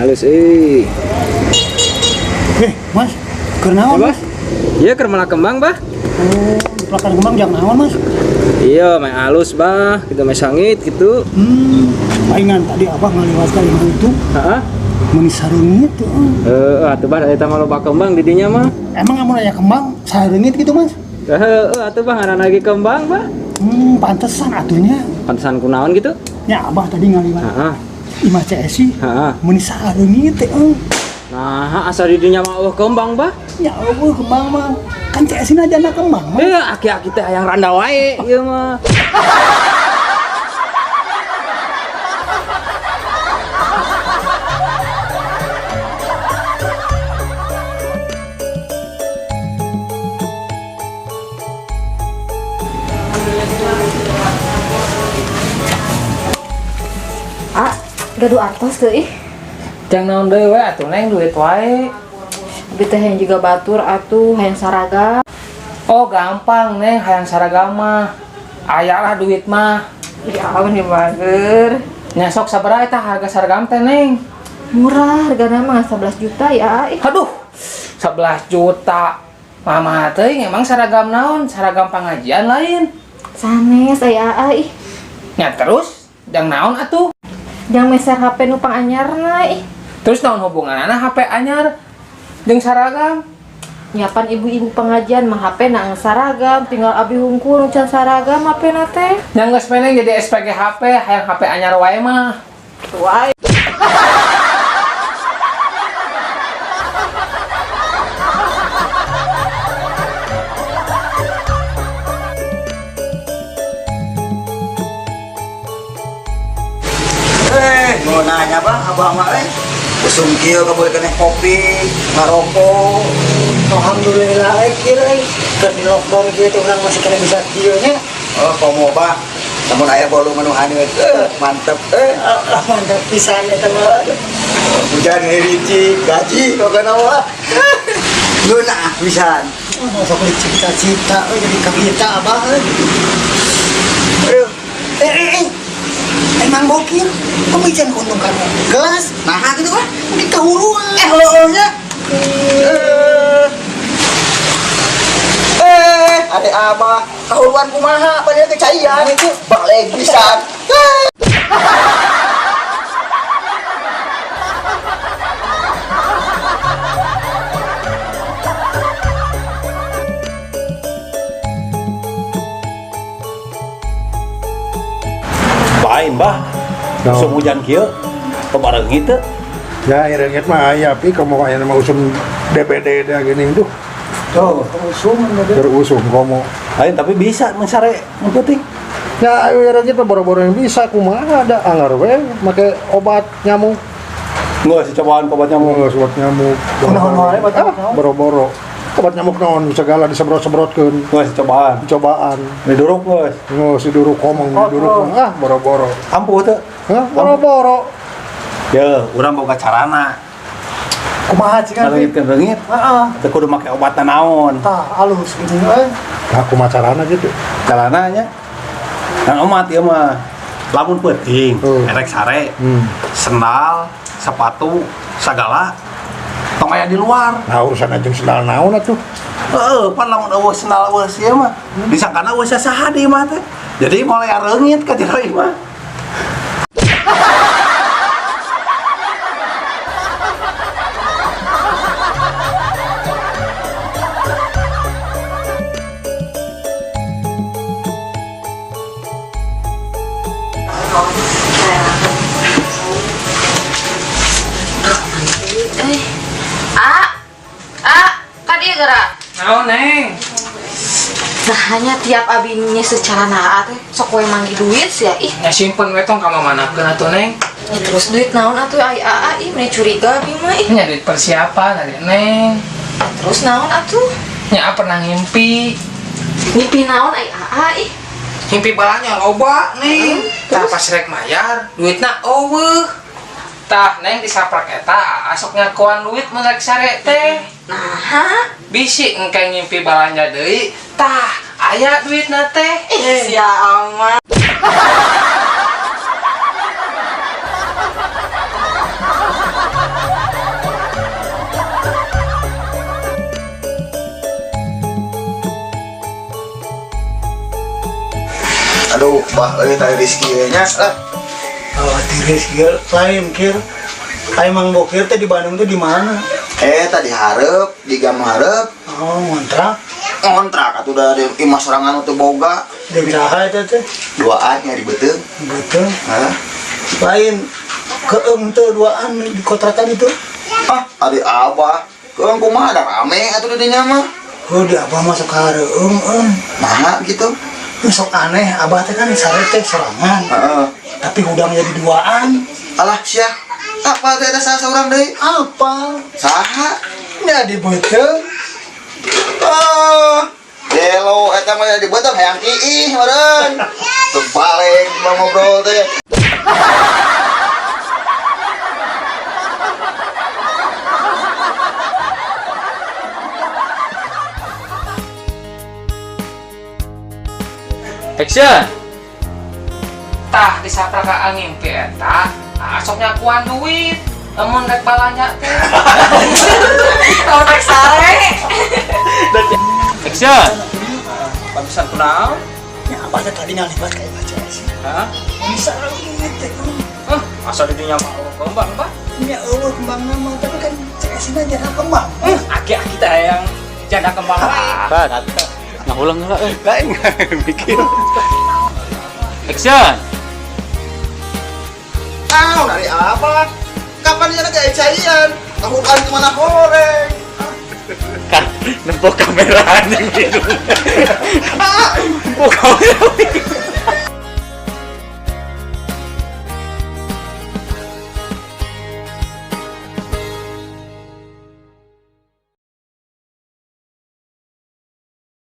halus euy. Mas, keur naon, Mas? Iya keur malah kembang, Bah. Oh, di belakang kembang jang naon, Mas? Iya, main halus, Bah. Kita main sangit gitu. Palingan tadi Abah ngaliwat ka imah itu, Heeh. meuni sareungit tuh. Atuh Bah eta mah loba kembang di dinya mah. Emang amun aya kembang sareungit gitu, Mas? Atuh Bah ngaran lagi kembang, Bah. Pantesan atunya. Pantesan kunaon gitu? Ya Abah tadi ngaliwat Heeh. imah CSI. Heeh. Meuni sareungit teh. Nah, asal di dinya mah kembang, Bah. Ya Allah, kembang mah. Kan CSI na jana kembang, Mas. Aki-aki teh hayang randa wae ieu mah. Gaduh atos tuh ih. Jang naon deui we atuh Neng duit wae. Duit teh yang juga batur atuh hayang saragam. Oh gampang Neng hayang saragam mah. Aya lah duit mah. Ya ampun nih bager. Nya sok sabaraha eta harga saragam teh Neng? Murah hargana mah 11 juta ya. Aduh 11 juta. Mama teh emang saragam naon? Saragam pengajian lain. Sanes aya ih. Nya terus jang naon atuh? Jang meser HP nu panganyarna ih. Terus naon hubunganana HP anyar jeung saragam? Nyapan ibu-ibu pengajian mah HP na saragam, tinggal abi hungkul nu can saragam HP na teh. Nya geus meneng jadi SPG HP, hayang HP anyar wae mah. Wae. Mau nanya bang, abah mah usum kieu kabul keneh kopi, ngarokok. Alhamdulillah kira keur di lockdown kieu teh urang masih kena bisa kieu nya. Oh, komo bang. Namun aya bolu menu haneut, mantep. Mantap pisan eta mah. Hujan herici, gaji pokona mah. Luna pisan. Sok cita-cita jadi ka kita Abah. Emang bokil, kamu ijan untung kan gelas, nah gitu kan, mungkin kahuluan. Heuhnya. Adek abah, kahuluan kumaha, padahal kecaian itu balik pisan. Baik mbah, usum hujan kieu, kebareng gitu. Ya ireungit mah aya pi komo aya nama usum DPD da gini tuh. Tuh, usum Terusum komo. Lain tapi bisa mencari penting. Ya ireungit mah boro-boro yang bisa kumaha ada anggar we make obat nyamuk. Nggak sih cobaan obat nyamuk. Obat nyamuk. Kunaon wae obat nyamuk? Boro-boro. Obat nyamuk naon segala disemprot-semprotkeun. Nggak sih cobaan. Cobaan. Diduruk guys. Si duruk komong duruk boro-boro. Ampuh tuh. Hah, boro-boro. Ya, urang boga carana. Kumaha cenah? Rengit. Heeh. Teu kudu make obat naon. Tah alus gini euy. Aku macarana gitu. Carananya. Kan omat ieu mah. Lamun peuting, erek sare. Sendal, sepatu, sagala tong aya di luar. Nah urusan aja sendal naon atuh. Pan lamun eueuh sendal eueuh sia mah. Disangkana eueuh saha di imah teh. Jadi mulai reungit ka jero imah. Kadi gerak. Naon Neng? Nah hanya tiap abinya secara naat sok we manggi duit sih ya ih. Nya simpen we tong ka mamanakeun atuh Neng. Ya terus duit naon atuh ai ih meni curiga abi mah ih. Nya duit persiapan ari Neng. Terus naon atuh? Nya pernah ngimpi. Mimpi naon ai ih. Ngimpi balanya loba Neng. Tah pas rek mayar, duitna eueuh. Tah Neng disaprak eta asok ngakuan duit mun rek sare teh. Nah, Bisi engke ngimpi balanja deui. Tah aya duitna teh. sia aman. Aduh, bah lagi tadi Rizky nya lah. Oh, tiris kir, lain kir. Emang bokir teh di Bandung tuh di mana? Tadi hareup, di Gam hareup, Oh, ngontrak. ngontrak atuh da di imah sorangan teh boga. Jeung saha eta teh? Duaan nya di beuteung. Betul. Hah? Lain keung teh duaan di kontrakan itu. Ah, ari Abah. Keung kumaha ada rame atuh di dinya mah. Oh, di Abah masuk kareung, Nah, gitu. Sok aneh, Abah teh kan sare teh sorangan. Heeh. Tapi udang jadi duaan. Alah sia. Apa teh ada salah seorang deui? Apa? Saha? Jadi betul. Oh, Delo eta mah di beuteung hayang iih meureun. Terbalik mau ngobrol teh. Action. Tah disaprak ka angin teh eta, sok nyakuan duit. Namun rek balanya teh. Tahu rek sare. Action. Pantesan kunaon? Ya Abah teh tadi ngalibat kayak baca sih. Hah? Bisa gitu. Asal di dinya mah kembang, Pak. Ya Allah kembang nama tapi kan CS-nya jarang kembang. Aki-aki teh yang janda kembang wae. Ngulang lah lain mikir. Action. Ah, dari apa? Kapan dia kayak cairan? Tahu kan kemana goreng? Nempel kamera anjing gitu. Buka kamera.